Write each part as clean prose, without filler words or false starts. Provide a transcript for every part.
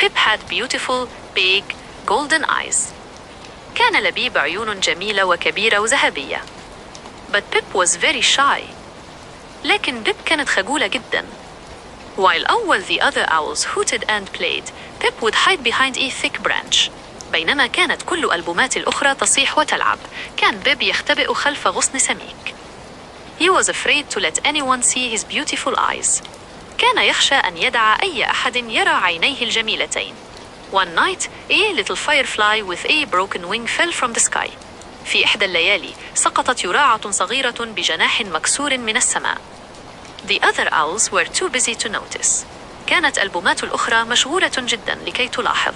Pip had beautiful, big, golden eyes. كان لبيب عيون جميلة وكبيرة وذهبية. But Pip was very shy. لكن بيب كانت خجولة جدا. While أول the other owls hooted and played, Pip would hide behind a thick branch. بينما كانت كل الألبومات الأخرى تصيح وتلعب، كان بيب يختبئ خلف غصن سميك. He was afraid to let anyone see his beautiful eyes. كان يخشى أن يدع أي أحد يرى عينيه الجميلتين. One night, a little firefly with a broken wing fell from the sky. في إحدى الليالي سقطت يراعة صغيرة بجناح مكسور من السماء. The other owls were too busy to notice. كانت الألبومات الأخرى مشغولة جدا لكي تلاحظ.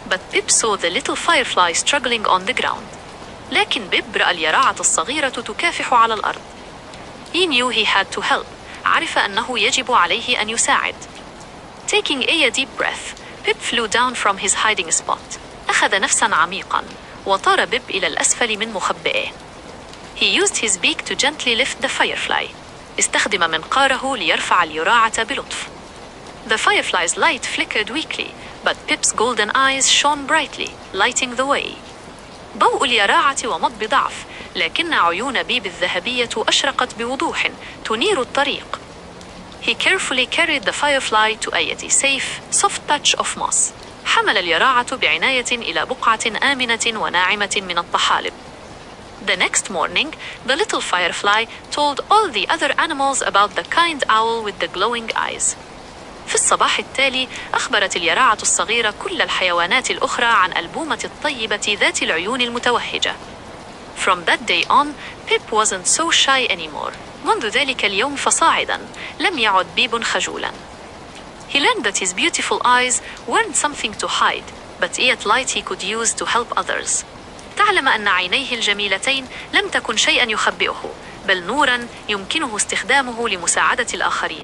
But Pip saw the little firefly struggling on the ground. لكن بيب رأى اليراعة الصغيرة تكافح على الأرض. He knew he had to help. عرف أنه يجب عليه أن يساعد. Taking a deep breath, Pip flew down from his hiding spot. أخذ نفسا عميقا وطار بيب إلى الأسفل من مخبئه. He used his beak to gently lift the firefly. استخدم منقاره ليرفع اليراعة بلطف. The firefly's light flickered weakly, but Pip's golden eyes shone brightly, lighting the way. ضوء اليراعة ومض بضعف، لكن عيون بيب الذهبية أشرقت بوضوح تنير الطريق. He carefully carried the firefly to a safe, soft patch of moss. حمل اليراعة بعناية إلى بقعة آمنة وناعمة من الطحالب. The next morning, the little firefly told all the other animals about the kind owl with the glowing eyes. في الصباح التالي أخبرت اليراعة الصغيرة كل الحيوانات الأخرى عن ألبومة الطيبة ذات العيون المتوهجة. From that day on, Pip wasn't so shy anymore. منذ ذلك اليوم فصاعدا لم يعد بيب خجولا. He learned that his beautiful eyes weren't something to hide, but a light he could use to help others. تعلم أن عينيه الجميلتين لم تكن شيئا يخبئه، بل نورا يمكنه استخدامه لمساعدة الآخرين.